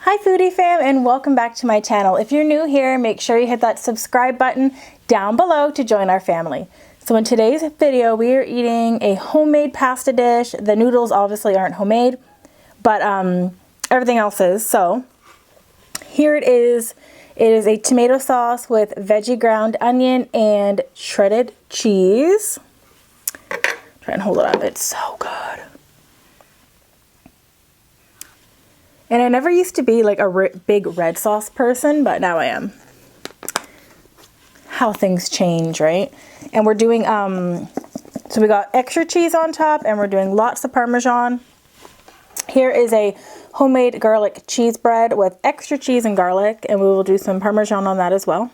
Hi foodie fam, and welcome back to my channel. If you're new here, make sure you hit that subscribe button down below to join our family. So in today's video, we are eating a homemade pasta dish. The noodles obviously aren't homemade, but everything else is. So here it is. It is a tomato sauce with veggie ground onion and shredded cheese. Try and hold it up. It's so good. And I never used to be like a big red sauce person, but now I am. How things change, right? And we're doing, so we got extra cheese on top and we're doing lots of Parmesan. Here is a homemade garlic cheese bread with extra cheese and garlic, and we will do some Parmesan on that as well.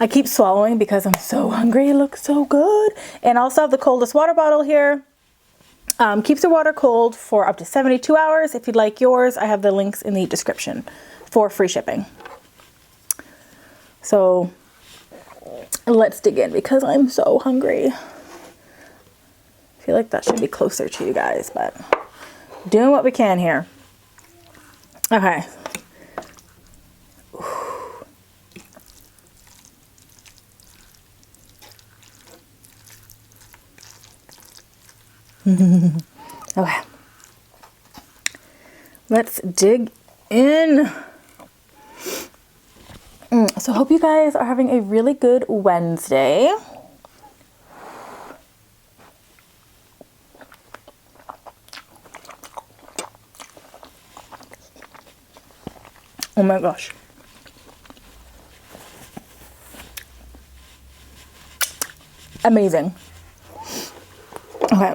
I keep swallowing because I'm so hungry. It looks so good. And I also have the coldest water bottle here. Keeps your water cold for up to 72 hours. If you'd like yours, I have the links in the description for free shipping. So let's dig in because I'm so hungry. I feel like that should be closer to you guys, but doing what we can here. Okay. Okay, let's dig in. So hope you guys are having a really good Wednesday. Oh my gosh. Amazing. Okay.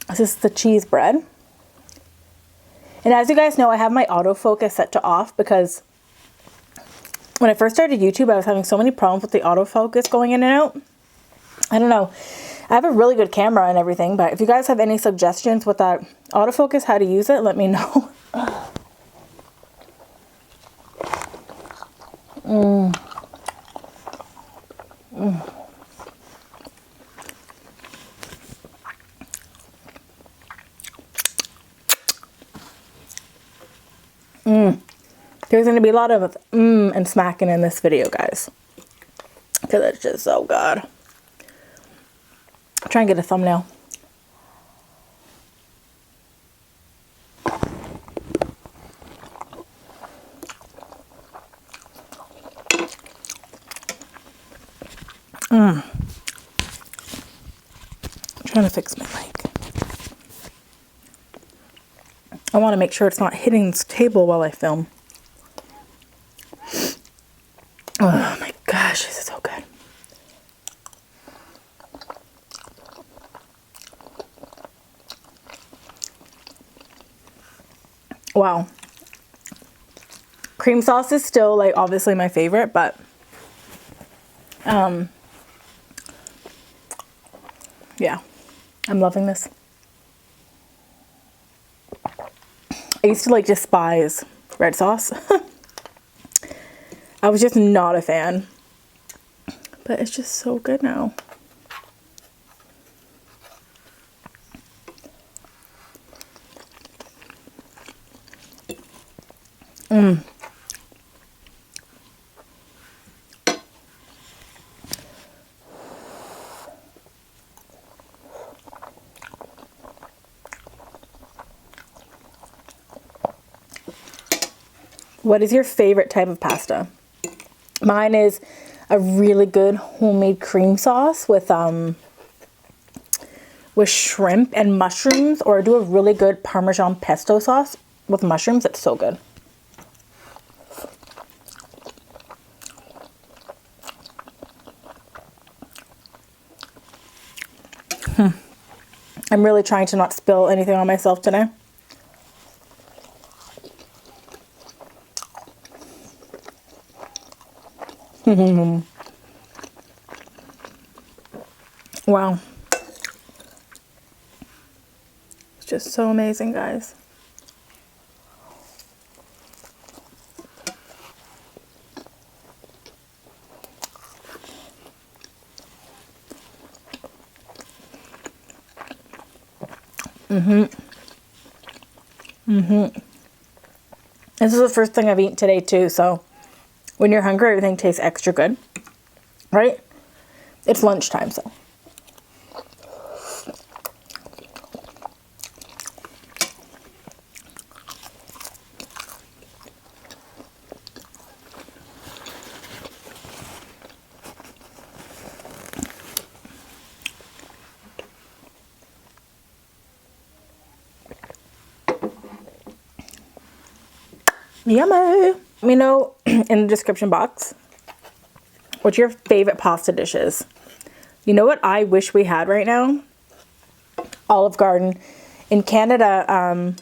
This is the cheese bread. And as you guys know, I have my autofocus set to off because when I first started YouTube, I was having so many problems with the autofocus going in and out. I don't know. I have a really good camera and everything, but if you guys have any suggestions with that autofocus, how to use it, let me know. There's going to be a lot of and smacking in this video, guys, because it's just so good. Try and get a thumbnail. I'm trying to fix my mic. I want to make sure it's not hitting this table while I film. Oh my gosh, this is so good. Wow. Cream sauce is still like obviously my favorite, but yeah, I'm loving this. I used to like despise red sauce. I was just not a fan, but it's just so good now. What is your favorite type of pasta? Mine is a really good homemade cream sauce with shrimp and mushrooms, or do a really good Parmesan pesto sauce with mushrooms. It's so good. I'm really trying to not spill anything on myself today. Wow. It's just so amazing, guys. This is the first thing I've eaten today too, so when you're hungry, everything tastes extra good, right? It's lunchtime, so. Yummy. Let me know in the description box what your favorite pasta dish is. You know what I wish we had right now? Olive Garden. In Canada,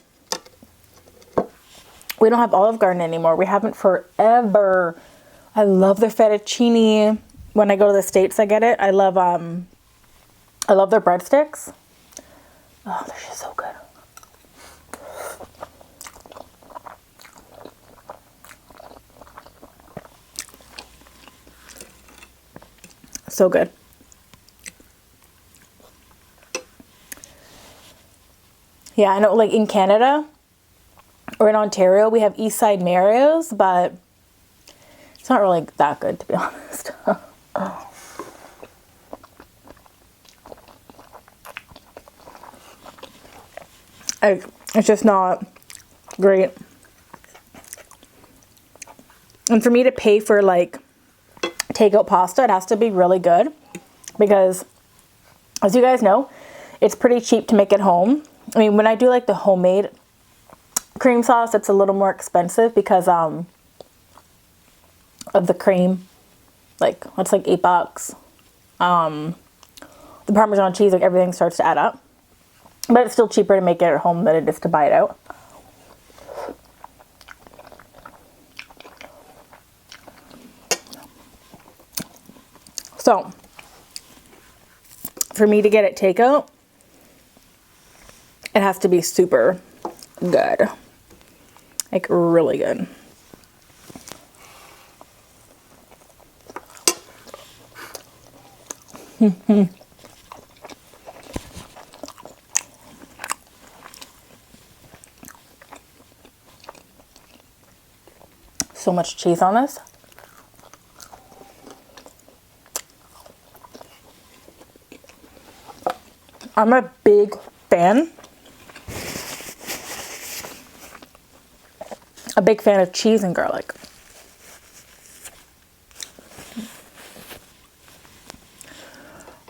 we don't have Olive Garden anymore. We haven't forever. I love their fettuccine. When I go to the States, I get it. I love their breadsticks. Oh, they're just so good. So good. Yeah, I know, like in Canada or in Ontario, we have East Side Mario's, but it's not really that good, to be honest. It's just not great. And for me to pay for like takeout pasta, it has to be really good, because as you guys know, it's pretty cheap to make at home. I mean, when I do like the homemade cream sauce, it's a little more expensive because of the cream. Like that's like $8. The Parmesan cheese, like everything starts to add up, but it's still cheaper to make it at home than it is to buy it out. So, for me to get it takeout, it has to be super good. Like, really good. So much cheese on this. I'm a big fan. A big fan of cheese and garlic.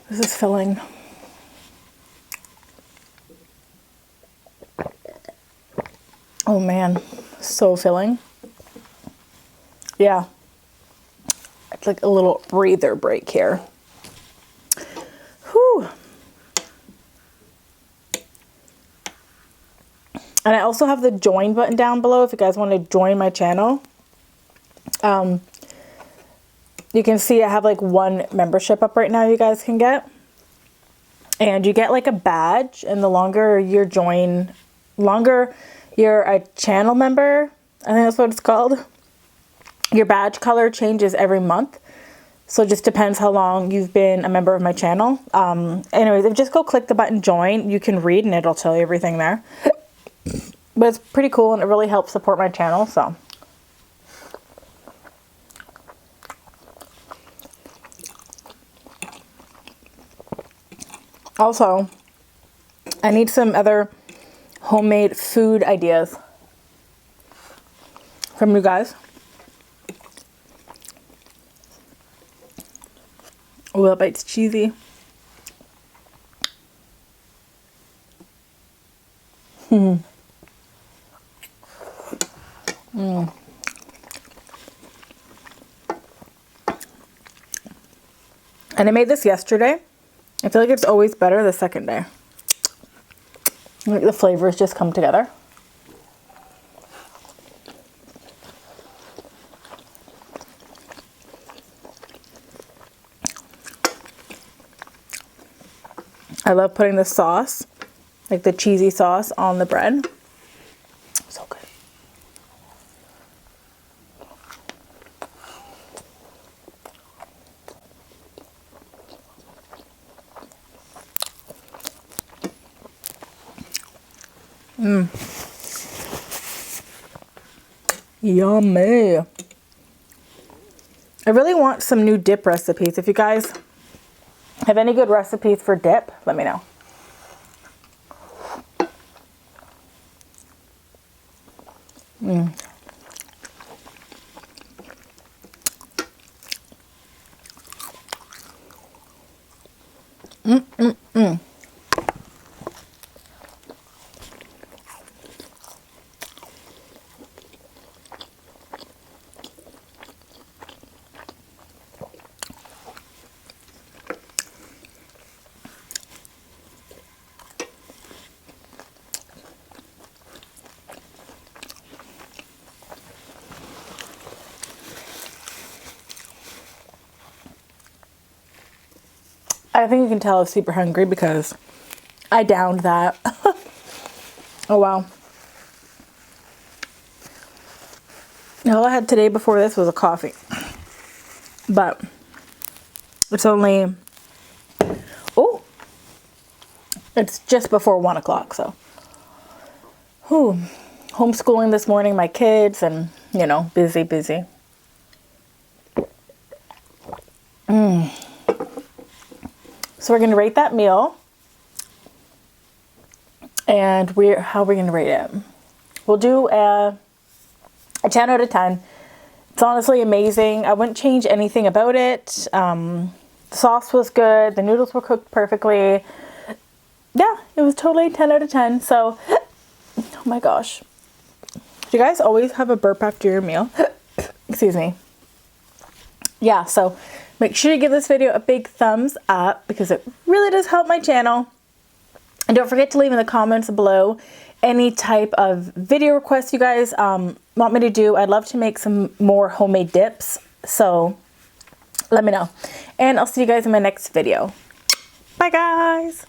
This is filling. Oh man, so filling. Yeah. It's like a little breather break here. Whew. And I also have the join button down below if you guys want to join my channel. You can see I have like one membership up right now you guys can get. And you get like a badge, and the longer you're a channel member, I think that's what it's called. Your badge color changes every month. So it just depends how long you've been a member of my channel. Anyways, if you just go click the button join, you can read and it'll tell you everything there. But it's pretty cool and it really helps support my channel, so. Also, I need some other homemade food ideas from you guys. Oh, that bite's cheesy. And I made this yesterday. I feel like it's always better the second day. Like the flavors just come together. I love putting the sauce, like the cheesy sauce, on the bread. So good. Yummy. I really want some new dip recipes. If you guys have any good recipes for dip, let me know. I think you can tell I was super hungry because I downed that. Oh, wow. All I had today before this was a coffee. But it's only, oh, it's just before 1 o'clock. So, homeschooling this morning, my kids, and, you know, busy. So we're going to rate that meal. And how are we going to rate it? We'll do a 10 out of 10. It's honestly amazing. I wouldn't change anything about it. The sauce was good. The noodles were cooked perfectly. Yeah, it was totally 10 out of 10. So, oh my gosh. Do you guys always have a burp after your meal? Excuse me. Yeah, so make sure you give this video a big thumbs up because it really does help my channel. And don't forget to leave in the comments below any type of video requests you guys want me to do. I'd love to make some more homemade dips. So let me know. And I'll see you guys in my next video. Bye, guys.